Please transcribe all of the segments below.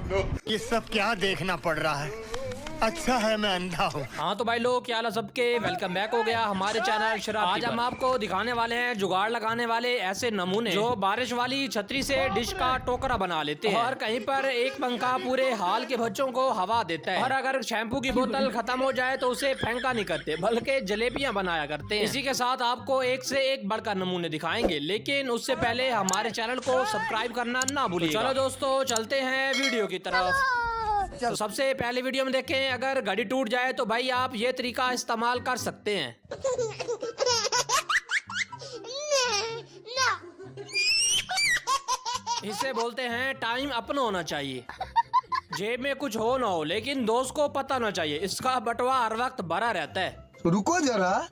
ये सब क्या देखना पड़ रहा है? अच्छा है मैं अंधा हूँ। हाँ तो भाई लोग क्या हाल है सबके, वेलकम बैक हो गया हमारे चैनल शराब। आज हम आपको दिखाने वाले हैं जुगाड़ लगाने वाले ऐसे नमूने जो बारिश वाली छतरी से डिश का टोकरा बना लेते हैं और कहीं पर एक पंखा पूरे हाल के बच्चों को हवा देता है। और अगर शैम्पू की बोतल खत्म हो जाए तो उसे फेंका नहीं करते बल्कि जलेबियां बनाया करते हैं। इसी के साथ आपको एक से एक बढ़कर नमूने दिखाएंगे, लेकिन उससे पहले हमारे चैनल को सब्सक्राइब करना ना भूलिए। चलो दोस्तों चलते हैं वीडियो की तरफ। तो सबसे पहले वीडियो में देखें, अगर घड़ी टूट जाए तो भाई आप ये तरीका इस्तेमाल कर सकते हैं। इसे बोलते हैं टाइम अपना होना चाहिए। जेब में कुछ हो ना हो लेकिन दोस्त को पता ना चाहिए, इसका बटवा हर वक्त भरा रहता है। रुको जरा,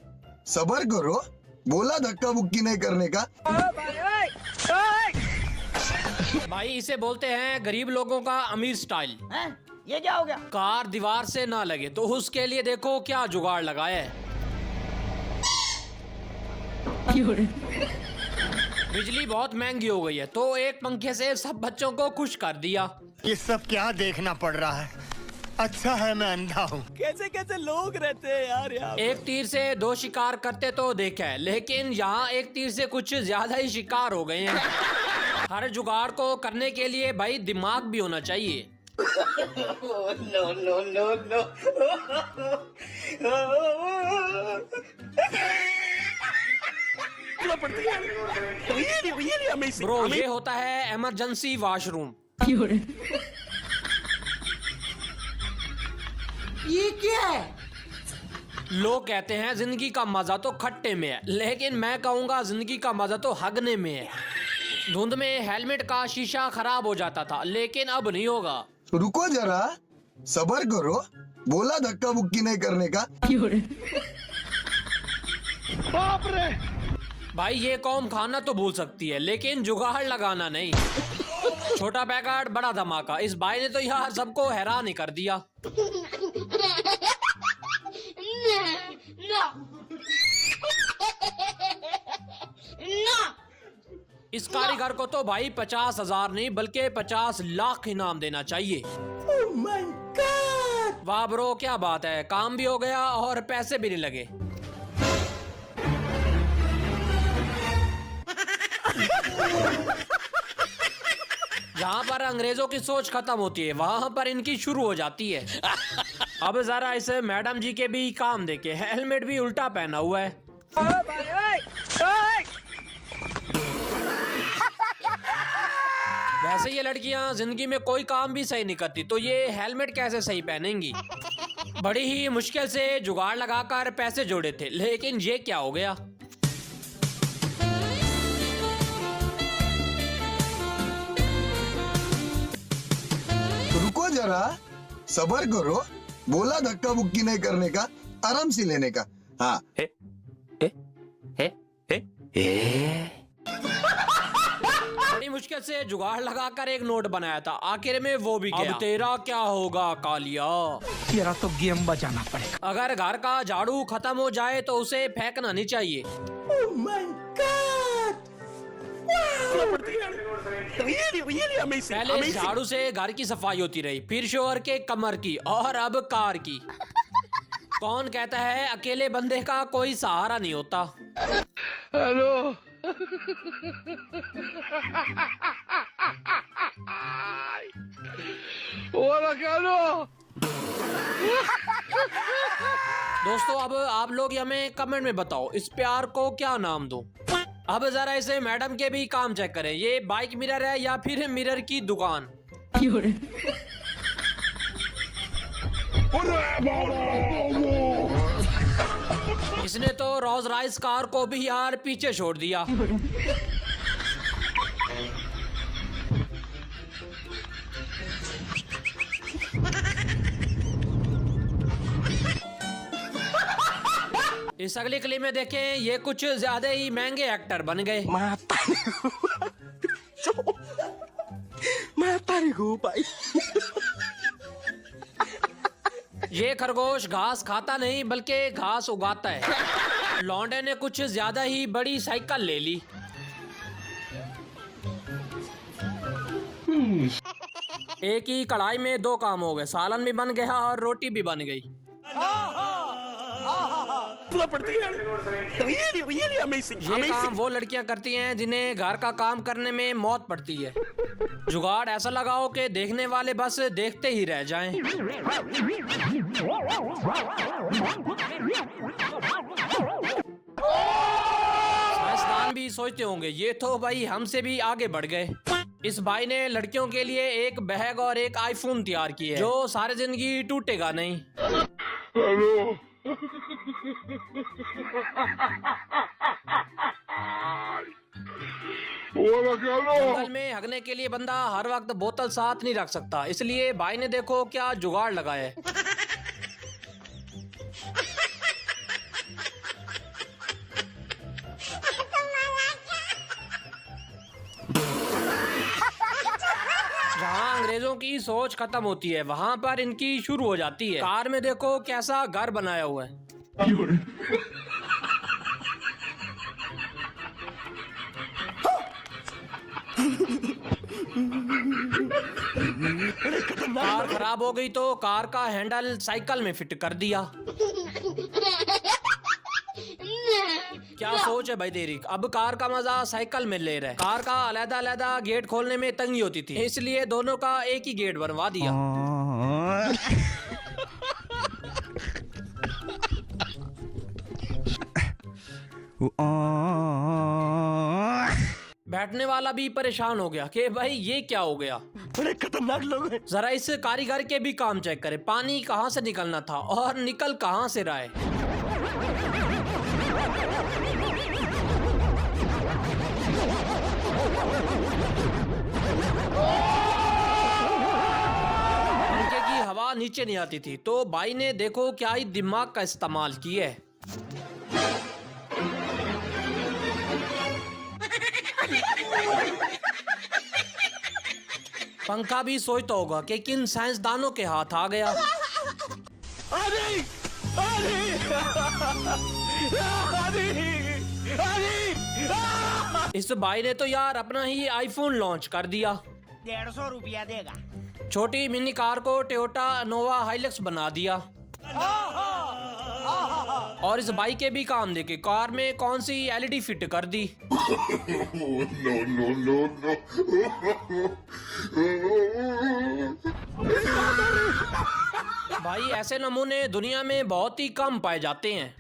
सबर करो, बोला धक्का मुक्की नहीं करने का। भाई इसे बोलते हैं गरीब लोगों का अमीर स्टाइल। ये क्या हो गया? कार दीवार से ना लगे तो उसके लिए देखो क्या जुगाड़ लगाया है। बिजली बहुत महंगी हो गई है तो एक पंखे से सब बच्चों को खुश कर दिया। ये सब क्या देखना पड़ रहा है? अच्छा है मैं अंधा हूँ। कैसे कैसे लोग रहते हैं यार यहाँ। एक तीर से दो शिकार करते तो देखा है, लेकिन यहाँ एक तीर से कुछ ज्यादा ही शिकार हो गए हैं। हर जुगाड़ को करने के लिए भाई दिमाग भी होना चाहिए। No no no no. Bro ये होता है इमरजेंसी वॉशरूम। ये क्या है? लोग कहते हैं जिंदगी का मजा तो खट्टे में है, लेकिन मैं कहूँगा जिंदगी का मजा तो हगने में है। धुंध में हेलमेट का शीशा खराब हो जाता था, लेकिन अब नहीं होगा। रुको जरा, सबर करो, बोला धक्का मुक्की नहीं करने का। बाप रे! भाई ये कौम खाना तो भूल सकती है लेकिन जुगाड़ लगाना नहीं। छोटा पैकेट बड़ा धमाका, इस भाई ने तो यार सबको हैरान ही कर दिया। इस कारीगर को तो भाई 50,000 नहीं बल्कि 50 लाख इनाम देना चाहिए। Oh my God! वाह ब्रो क्या बात है, काम भी हो गया और पैसे भी नहीं लगे। जहाँ पर अंग्रेजों की सोच खत्म होती है वहाँ पर इनकी शुरू हो जाती है। अब जरा इस मैडम जी के भी काम देखे, हेलमेट भी उल्टा पहना हुआ है। वैसे ये लड़कियां जिंदगी में कोई काम भी सही नहीं करती तो ये हेलमेट कैसे सही पहनेंगी। बड़ी ही मुश्किल से जुगाड़ लगाकर पैसे जोड़े थे, लेकिन ये क्या हो गया। रुको जरा, सबर करो, बोला धक्का मुक्की नहीं करने का, आराम से लेने का। हाँ बड़ी मुश्किल से जुगाड़ लगाकर एक नोट बनाया था, आखिर में वो भी गया। अब तेरा क्या होगा कालिया। तेरा तो गेम बजाना पड़ेगा। अगर घर का झाड़ू खत्म हो जाए तो उसे फेंकना नहीं चाहिए। Oh my God! पहले झाड़ू से घर की सफाई होती रही, फिर शोहर के कमर की और अब कार की। कौन कहता है अकेले बंदे का कोई सहारा नहीं होता। हेलो। दोस्तों अब आप लोग हमें कमेंट में बताओ इस प्यार को क्या नाम दूं। अब जरा इसे मैडम के भी काम चेक करें, ये बाइक मिरर है या फिर मिरर की दुकान। इसने तो रोल्स रॉयस कार को भी यार पीछे छोड़ दिया। इस अगली क्लिप में देखें, ये कुछ ज्यादा ही महंगे एक्टर बन गए। ये खरगोश घास खाता नहीं बल्कि घास उगाता है। लौंडे ने कुछ ज्यादा ही बड़ी साइकिल ले ली। एक ही कढ़ाई में दो काम हो गए, सालन भी बन गया और रोटी भी बन गई। ये काम वो लड़कियां करती हैं जिन्हें घर का काम करने में मौत पड़ती है। जुगाड़ ऐसा लगाओ कि देखने वाले बस देखते ही रह जाएं। साइंसदान भी सोचते होंगे ये तो भाई हमसे भी आगे बढ़ गए। इस भाई ने लड़कियों के लिए एक बैग और एक आईफोन तैयार किया है जो सारी जिंदगी टूटेगा नहीं। जंगल में हगने के लिए बंदा हर वक्त बोतल साथ नहीं रख सकता, इसलिए भाई ने देखो क्या जुगाड़ लगाया है। जहाँ अंग्रेजों की सोच खत्म होती है वहाँ पर इनकी शुरू हो जाती है। कार में देखो कैसा घर बनाया हुआ है। कार खराब हो गई तो कार का हैंडल साइकिल में फिट कर दिया। क्या सोच है भाई तेरी, अब कार का मजा साइकिल में ले रहा है। कार का अलग अलग गेट खोलने में तंगी होती थी, इसलिए दोनों का एक ही गेट बनवा दिया। बैठने वाला भी परेशान हो गया कि भाई ये क्या हो गया। बड़े खतरनाक लोग हैं। जरा इस कारीगर के भी काम चेक करें, पानी कहाँ से निकलना था और निकल कहाँ से रहा है। पंखे की हवा नीचे नहीं आती थी तो भाई ने देखो क्या ही दिमाग का इस्तेमाल किया है। पंखा भी सोचता होगा कि किन साइंसदानों के हाथ आ गया। अरे अरे इस भाई ने तो यार अपना ही आईफोन लॉन्च कर दिया। 150 रुपया देगा। छोटी मिनी कार को टोयोटा नोवा हाइलक्स बना दिया। और इस बाइक के भी काम देके कार में कौन सी एलईडी फिट कर दी। भाई ऐसे नमूने दुनिया में बहुत ही कम पाए जाते हैं।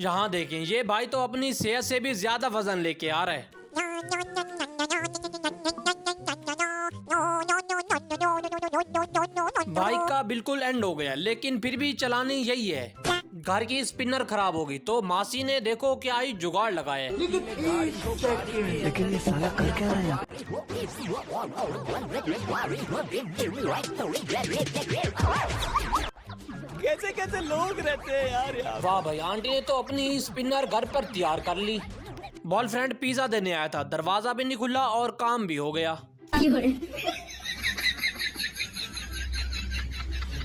यहाँ देखें ये भाई तो अपनी सेहत से भी ज्यादा वजन लेके आ रहा है। बाइक का बिल्कुल एंड हो गया लेकिन फिर भी चलानी यही है। घर की स्पिनर खराब हो गई तो मासी ने देखो क्या ही जुगाड़ लगाया। लेकिन ये साला कर क्या रहा है? कैसे कैसे लोग रहते हैं यार। वाह भाई, आंटी ने तो अपनी स्पिनर घर पर तैयार कर ली। बॉयफ्रेंड पिज्जा देने आया था, दरवाजा भी नहीं खुला और काम भी हो गया।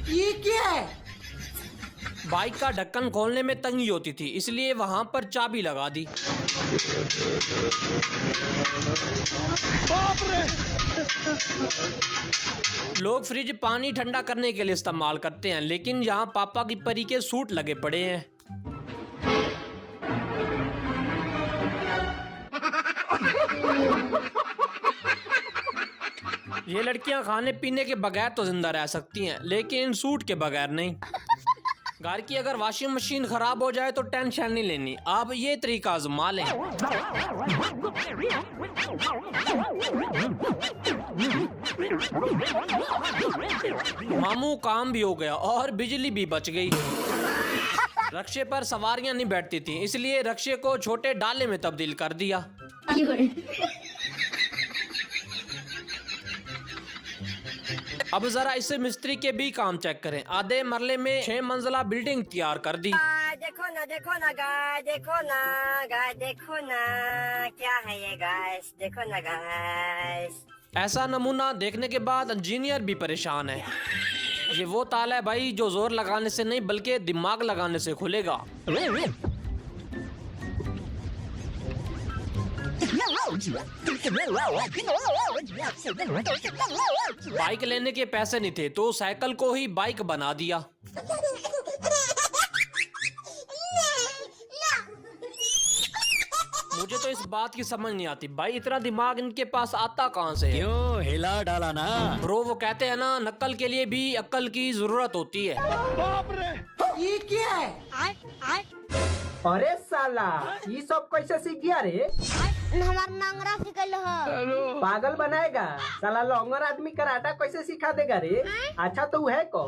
ये क्या है? बाइक का ढक्कन खोलने में तंगी होती थी इसलिए वहां पर चाबी लगा दी। लोग फ्रिज पानी ठंडा करने के लिए इस्तेमाल करते हैं लेकिन यहाँ पापा की परी के सूट लगे पड़े हैं। ये लड़कियां खाने पीने के बगैर तो जिंदा रह सकती हैं लेकिन सूट के बगैर नहीं। घर की अगर वॉशिंग मशीन खराब हो जाए तो टेंशन नहीं लेनी, आप ये तरीका आजमा लें। मामू काम भी हो गया और बिजली भी बच गई। रक्शे पर सवारियां नहीं बैठती थी इसलिए रक्शे को छोटे डाले में तब्दील कर दिया। अब जरा इस मिस्त्री के भी काम चेक करें। आधे मरले में 6 मंजिला बिल्डिंग तैयार कर दी। देखो ना गाय, देखो ना क्या है ये गाइस, देखो ना गाइस। ऐसा नमूना देखने के बाद इंजीनियर भी परेशान है। ये वो ताला है भाई जो जोर लगाने से नहीं बल्कि दिमाग लगाने से खुलेगा। बाइक लेने के पैसे नहीं थे तो साइकिल को ही बाइक बना दिया। मुझे तो इस बात की समझ नहीं आती भाई, इतना दिमाग इनके पास आता कहाँ से है? क्यों हिला डाला ना। ब्रो वो कहते हैं ना, नकल के लिए भी अक्ल की जरूरत होती है। ये क्या है? अरे साला ये सब कैसे सीख गया रे? हमार नांगरा सिकल हो। पागल बनाएगा साला, लॉन्गर आदमी कराटा कैसे सिखा देगा रे? अच्छा तो है को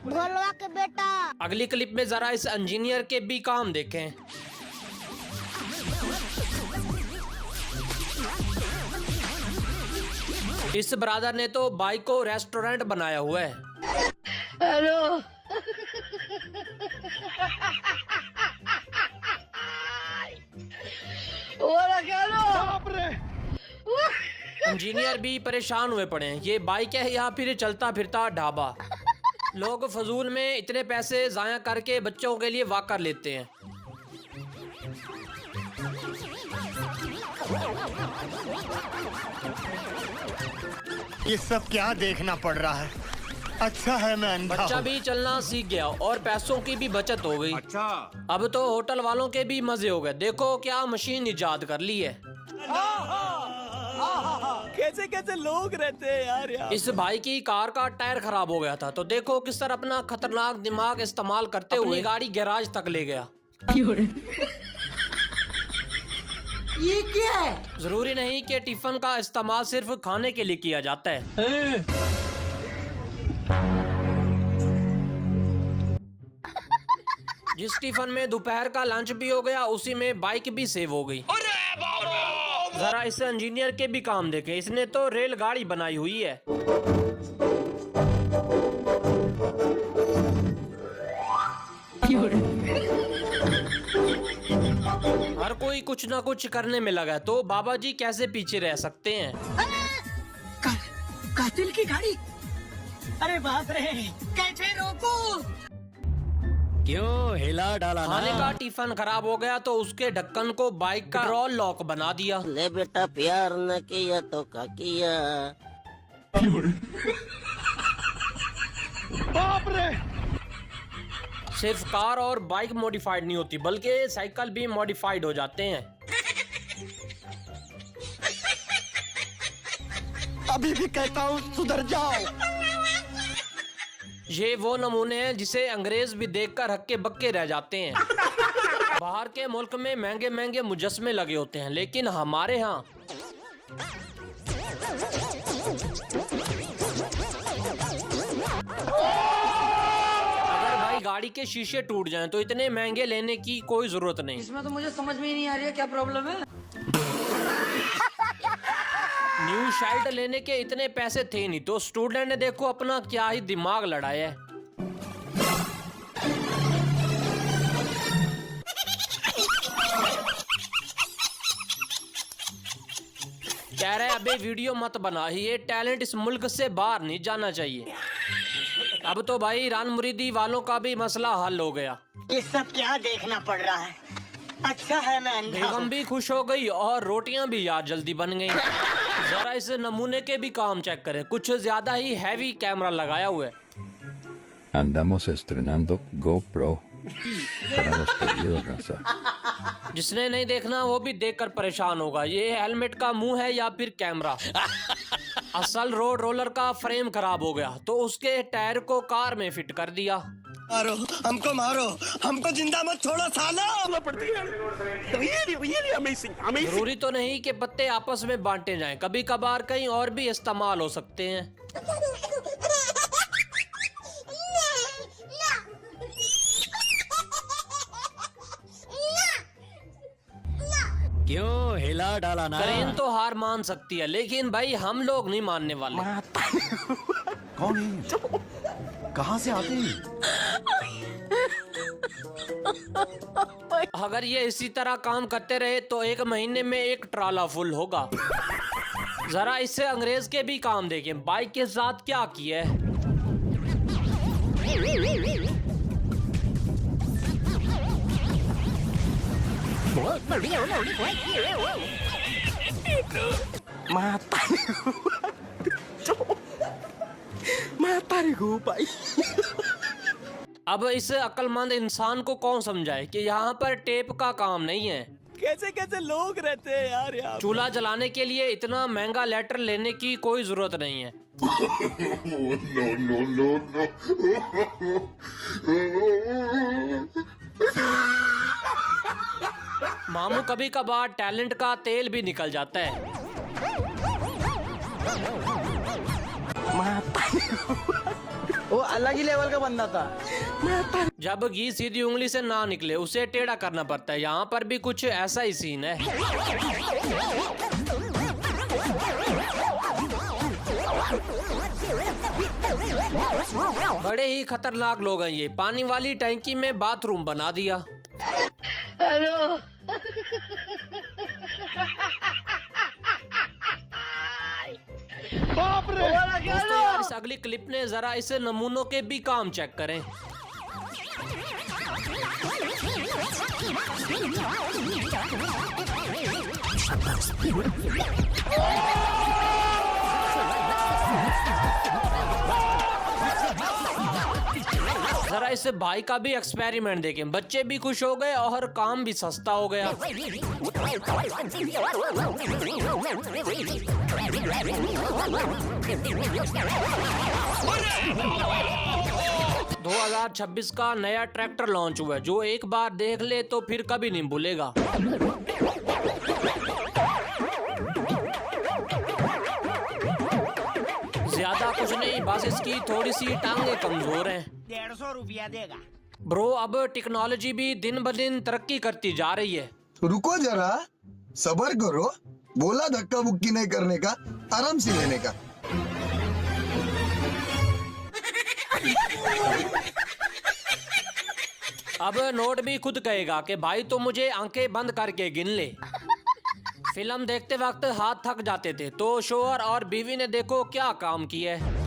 भोलवा के बेटा। अगली क्लिप में जरा इस इंजीनियर के भी काम देखें। इस ब्रादर ने तो बाइक को रेस्टोरेंट बनाया हुआ है। हेलो। इंजीनियर भी परेशान हुए पड़े हैं, ये बाइक है या फिर चलता फिरता ढाबा। लोग फजूल में इतने पैसे जाया करके बच्चों के लिए वॉकर लेते हैं। ये सब क्या देखना पड़ रहा है? अच्छा है मैं अंधा बच्चा हूँ। भी चलना सीख गया और पैसों की भी बचत हो गई। अच्छा अब तो होटल वालों के भी मजे हो गए, देखो क्या मशीन इजाद कर ली है। कैसे कैसे लोग रहते हैं यार। इस भाई की कार का टायर खराब हो गया था तो देखो किस तरह अपना खतरनाक दिमाग इस्तेमाल करते हुए गाड़ी गैराज तक ले गया। ये क्या है? जरूरी नहीं कि टिफिन का इस्तेमाल सिर्फ खाने के लिए किया जाता है। जिस टिफिन में दोपहर का लंच भी हो गया उसी में बाइक भी सेव हो गई। जरा इस इंजीनियर के भी काम देखें, इसने तो रेलगाड़ी बनाई हुई है। हर कोई कुछ ना कुछ करने में लगा तो बाबा जी कैसे पीछे रह सकते हैं। कातिल की गाड़ी। अरे बाप रे, कैसे रोकूं? क्यों हिला डाला ना। खाने का टिफिन खराब हो गया तो उसके ढक्कन को बाइक का पेट्रोल लॉक बना दिया। ले बेटा प्यार न किया तो क्या किया। बाप रे। सिर्फ कार और बाइक मॉडिफाइड नहीं होती बल्कि साइकिल भी मॉडिफाइड हो जाते हैं। अभी भी कहता हूँ सुधर जाओ। ये वो नमूने हैं जिसे अंग्रेज भी देखकर हक्के बक्के रह जाते हैं। बाहर के मुल्क में महंगे महंगे मुजस्मे लगे होते हैं लेकिन हमारे यहाँ अगर भाई गाड़ी के शीशे टूट जाएं तो इतने महंगे लेने की कोई जरूरत नहीं। इसमें तो मुझे समझ में ही नहीं आ रही है क्या प्रॉब्लम है। न्यू शर्ट लेने के इतने पैसे थे नहीं तो स्टूडेंट ने देखो अपना क्या ही दिमाग लड़ाया है। कह रहे अबे वीडियो मत बना, ये टैलेंट इस मुल्क से बाहर नहीं जाना चाहिए। अब तो भाई रान मुरीदी वालों का भी मसला हल हो गया। ये सब क्या देखना पड़ रहा है? अच्छा है मैं अंधा हूँ। बेगम भी खुश हो गई और रोटियां भी यार जल्दी बन गई। जरा इस नमूने के भी काम चेक करें, कुछ ज्यादा ही हैवी कैमरा लगाया हुआ है। Andamos estrenando GoPro para los pedidos, raza. जिसने नहीं देखना वो भी देखकर परेशान होगा। ये हेलमेट का मुंह है या फिर कैमरा। असल रोड रोलर का फ्रेम खराब हो गया तो उसके टायर को कार में फिट कर दिया। मारो मारो, हमको जिंदा मत छोड़ो सालो। जरूरी तो नहीं कि पत्ते आपस में बांटे जाएं, कभी कभार कहीं और भी इस्तेमाल हो सकते हैं। क्यों हिला डाला ना। क्रेन तो हार मान सकती है लेकिन भाई हम लोग नहीं मानने वाले। कौन है? कहाँ से आते हैं? अगर ये इसी तरह काम करते रहे तो 1 महीने में 1 ट्राला फुल होगा। जरा इससे अंग्रेज के भी काम देखें, बाइक के साथ क्या किया है। अब इस अक्लमंद इंसान को कौन समझाए कि यहाँ पर टेप का काम नहीं है। कैसे कैसे लोग रहते हैं यार यहाँ। चूल्हा जलाने के लिए इतना महंगा लेटर लेने की कोई जरूरत नहीं है। मामू कभी कभार टैलेंट का तेल भी निकल जाता है। वो अलग ही लेवल का बंदा था। जब घी सीधी उंगली से ना निकले उसे टेढ़ा करना पड़ता है। यहाँ पर भी कुछ ऐसा ही सीन है। बड़े ही खतरनाक लोग हैं ये। पानी वाली टैंकी में बाथरूम बना दिया। हेलो। दोस्तों यार इस अगली क्लिप ने जरा इस नमूनों के भी काम चेक करें। जरा इस भाई का भी एक्सपेरिमेंट देखें। बच्चे भी खुश हो गए और काम भी सस्ता हो गया। 2026 का नया ट्रैक्टर लॉन्च हुआ है जो एक बार देख ले तो फिर कभी नहीं भूलेगा। ज्यादा कुछ नहीं, बस इसकी थोड़ी सी टांगे कमजोर हैं। 150 रुपया देगा। ब्रो अब टेक्नोलॉजी भी दिन ब दिन तरक्की करती जा रही है। रुको जरा, सबर करो। बोला धक्का मुक्की नहीं करने का, आराम से लेने का। अब नोट भी खुद कहेगा कि भाई तो मुझे आंखें बंद करके गिन ले। फिल्म देखते वक्त हाथ थक जाते थे तो शोहर और बीवी ने देखो क्या काम किया है।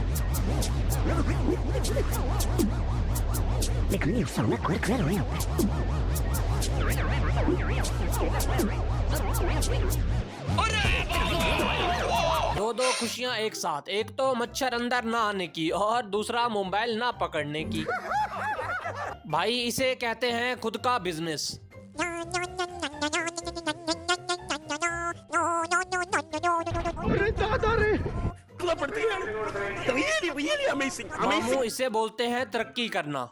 दो खुशियां एक साथ। एक तो मच्छर अंदर ना आने की और दूसरा मोबाइल ना पकड़ने की। भाई इसे कहते हैं खुद का बिजनेस। मामू इसे बोलते हैं तरक्की करना।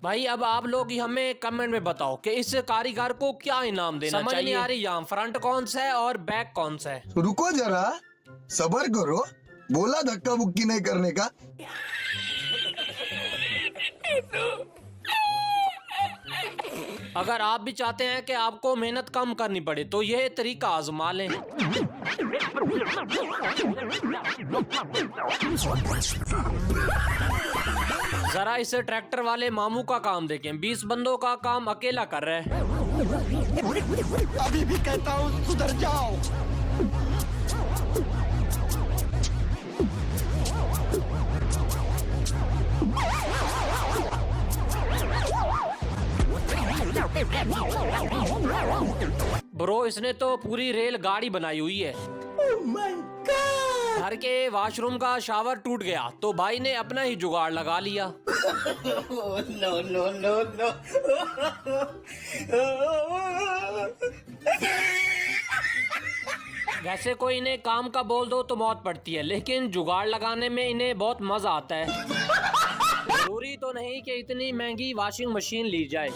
भाई अब आप लोग हमें कमेंट में बताओ कि इस कारीगर को क्या इनाम देना चाहिए। समझ नहीं आ रही यहाँ फ्रंट कौन सा है और बैक कौन सा है। रुको जरा, सबर करो। बोला धक्का मुक्की नहीं करने का। अगर आप भी चाहते हैं कि आपको मेहनत कम करनी पड़े तो यह तरीका आजमा लें। जरा इस ट्रैक्टर वाले मामू का काम देखें। 20 बंदों का काम अकेला कर रहे हैं। अभी भी कहता हूँ सुधर जाओ। ब्रो इसने तो पूरी रेल गाड़ी बनाई हुई है। घर के वॉशरूम का शावर टूट गया तो भाई ने अपना ही जुगाड़ लगा लिया। No no no no. वैसे कोई इन्हें काम का बोल दो तो मौत पड़ती है, लेकिन जुगाड़ लगाने में इन्हें बहुत मजा आता है। जरूरी तो नहीं कि इतनी महंगी वॉशिंग मशीन ली जाए।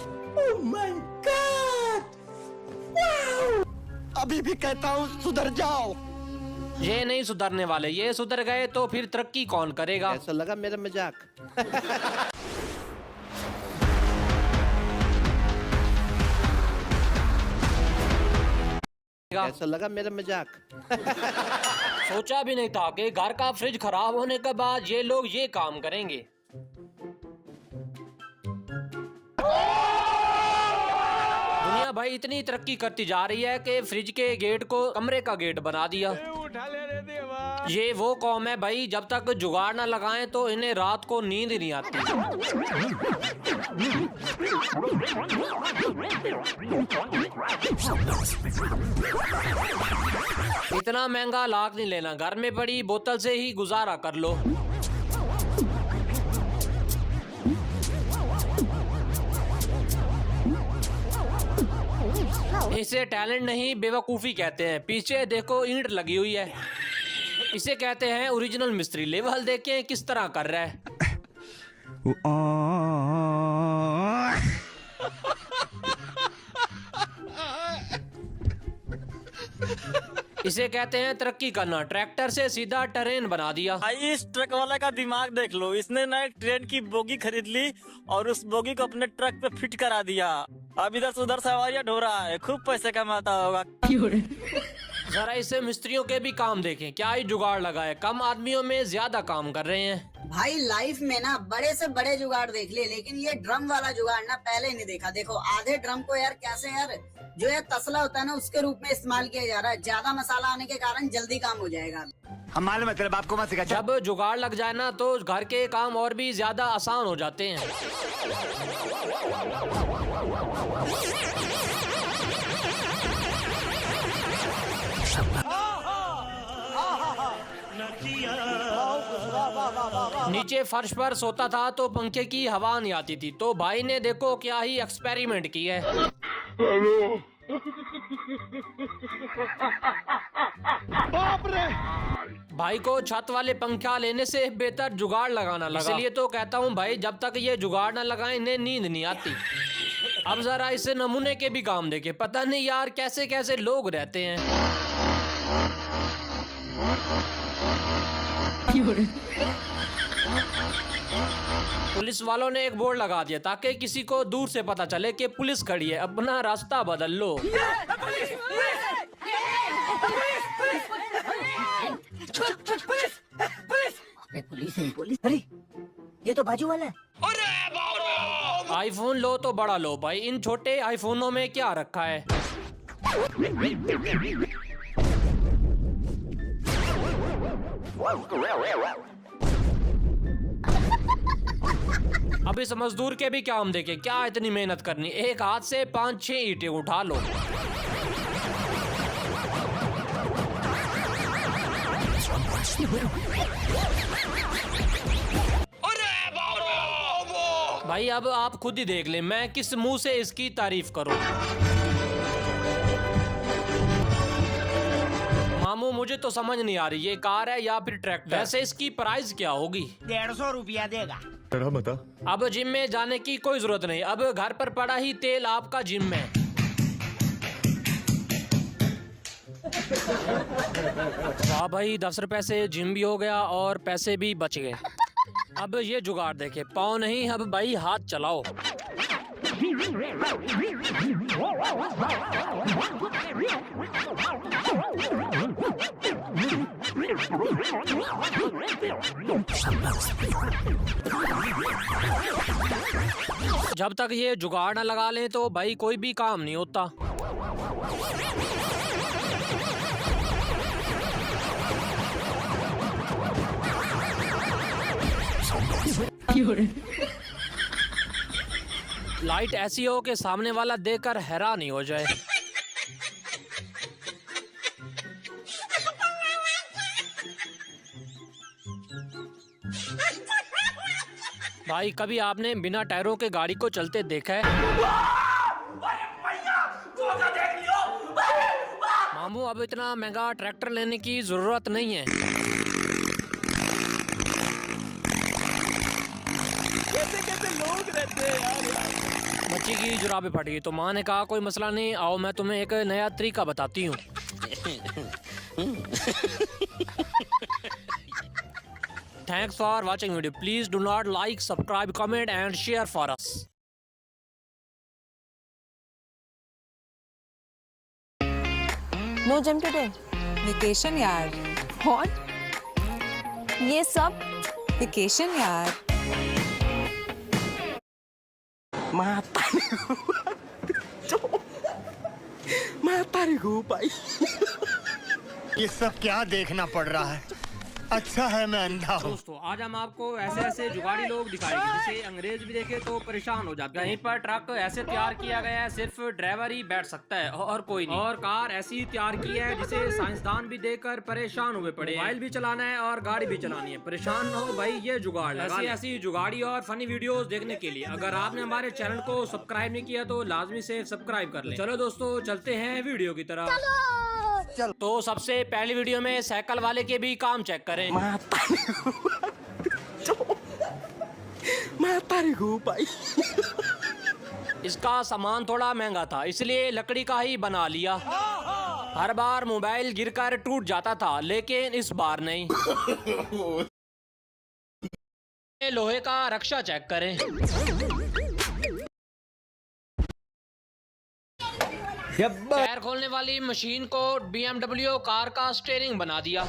अभी भी कहता हूँ सुधर जाओ। ये नहीं सुधरने वाले। ये सुधर गए तो फिर तरक्की कौन करेगा। ऐसा लगा मेरा मजाक। ऐसा लगा मेरा मजाक। सोचा भी नहीं था कि घर का फ्रिज खराब होने के बाद ये लोग ये काम करेंगे। दुनिया भाई इतनी तरक्की करती जा रही है कि फ्रिज के गेट को कमरे का गेट बना दिया। उठा ले रे देवा। ये वो कौम है भाई, जब तक जुगाड़ ना लगाएं तो इन्हें रात को नींद नहीं आती। इतना महंगा लाख नहीं लेना, घर में पड़ी बोतल से ही गुजारा कर लो। इसे टैलेंट नहीं बेवकूफ़ी कहते हैं। पीछे देखो ईंट लगी हुई है, इसे कहते हैं ओरिजिनल मिस्त्री। लेवल देखें किस तरह कर रहा है। इसे कहते हैं तरक्की करना। ट्रैक्टर से सीधा ट्रेन बना दिया। इस ट्रक वाला का दिमाग देख लो, इसने ना एक ट्रेन की बोगी खरीद ली और उस बोगी को अपने ट्रक पे फिट करा दिया। अब इधर से उधर सवारियां ढो रहा है, खूब पैसे कमाता होगा। जरा इसे मिस्त्रियों के भी काम देखें, क्या ही जुगाड़ लगा है। कम आदमियों में ज्यादा काम कर रहे हैं। भाई लाइफ में ना बड़े से बड़े जुगाड़ देख ले, लेकिन ये ड्रम वाला जुगाड़ ना पहले नहीं देखा। देखो आधे ड्रम को यार कैसे यार जो है तसला होता है ना उसके रूप में इस्तेमाल किया जा रहा है। ज्यादा मसाला आने के कारण जल्दी काम हो जाएगा। हम मालूम है तेरे बाप को मत सिखा। जब जुगाड़ लग जाए ना तो घर के काम और भी ज्यादा आसान हो जाते हैं। नीचे फर्श पर सोता था तो पंखे की हवा नहीं आती थी, तो भाई ने देखो क्या ही एक्सपेरिमेंट किया है। बाप रे! भाई को छत वाले पंखा लेने से बेहतर जुगाड़ लगाना लगा। इसलिए तो कहता हूँ भाई, जब तक ये जुगाड़ ना लगाए इन्हें नींद नहीं आती। अब जरा इसे नमूने के भी काम देखे। पता नहीं यार कैसे कैसे लोग रहते हैं। पुलिस वालों ने एक बोर्ड लगा दिया ताकि किसी को दूर से पता चले कि पुलिस खड़ी है, अपना रास्ता बदल लो। पुलिस अरे ये तो बाजू वाला है। आईफोन लो तो बड़ा लो भाई, इन छोटे आईफोनों में क्या रखा है। अब इस मजदूर के भी क्या हम देखें, क्या इतनी मेहनत करनी। एक हाथ से 5-6 ईंटें उठा लो। भाई अब आप खुद ही देख लें, मैं किस मुंह से इसकी तारीफ करूं। मामू मुझे तो समझ नहीं आ रही, ये कार है या फिर ट्रैक्टर। वैसे इसकी प्राइस क्या होगी? 150 रुपया देगा। बता। अब जिम में जाने की कोई जरूरत नहीं, अब घर पर पड़ा ही तेल आपका जिम में। वाह भाई, 10 रुपए से जिम भी हो गया और पैसे भी बच गए। अब ये जुगाड़ देखे, पाँव नहीं अब भाई हाथ चलाओ। जब तक ये जुगाड़ न लगा लें तो भाई कोई भी काम नहीं होता। लाइट ऐसी हो कि सामने वाला देखकर हैरान ही हो जाए। भाई कभी आपने बिना टायरों के गाड़ी को चलते देखा है? मामू अब इतना महंगा ट्रैक्टर लेने की जरूरत नहीं है। कैसे लोग रहते हैं यार। बच्ची की जुराबें फट गई तो माँ ने कहा कोई मसला नहीं, आओ मैं तुम्हें एक नया तरीका बताती हूँ। Thanks for watching video. Please do not like, subscribe, comment and share for us. No gym today. Vacation यार. What? ये सब vacation यार. ये सब क्या देखना पड़ रहा है? अच्छा है मैं अंधा हूँ। दोस्तों आज हम आपको ऐसे ऐसे जुगाड़ी लोग दिखाएंगे जिसे अंग्रेज भी देखे तो परेशान हो जाते हैं। कहीं पर ट्रक ऐसे तैयार किया गया है सिर्फ ड्राइवर ही बैठ सकता है और कोई नहीं, और कार ऐसी तैयार की है जिसे साइंसदान भी देखकर परेशान हुए पड़े। मोबाइल भी चलाना है और गाड़ी भी चलानी है, परेशान न हो भाई, ये जुगाड़ ऐसी ऐसी जुगाड़ी और फनी वीडियोस देखने के लिए अगर आपने हमारे चैनल को सब्सक्राइब नहीं किया तो लाजमी से सब्सक्राइब कर लें। चलो दोस्तों चलते हैं वीडियो की तरफ। तो सबसे पहली वीडियो में साइकिल वाले के भी काम चेक करें। भाई इसका सामान थोड़ा महंगा था इसलिए लकड़ी का ही बना लिया। हर बार मोबाइल गिरकर टूट जाता था लेकिन इस बार नहीं। लोहे का रक्षा चेक करें। टायर खोलने वाली मशीन को BMW कार का स्टीयरिंग बना दिया।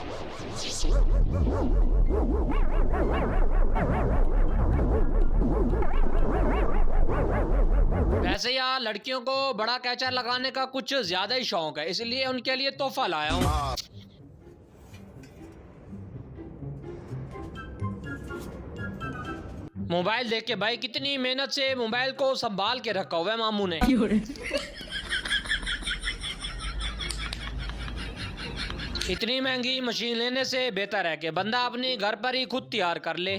वैसे यार लड़कियों को बड़ा कैचर लगाने का कुछ ज्यादा ही शौक है इसलिए उनके लिए तोहफा लाया हूँ। मोबाइल देख के भाई कितनी मेहनत से मोबाइल को संभाल के रखा हुआ है मामू ने। इतनी महंगी मशीन लेने से बेहतर है कि बंदा अपनी घर पर ही खुद तैयार कर ले।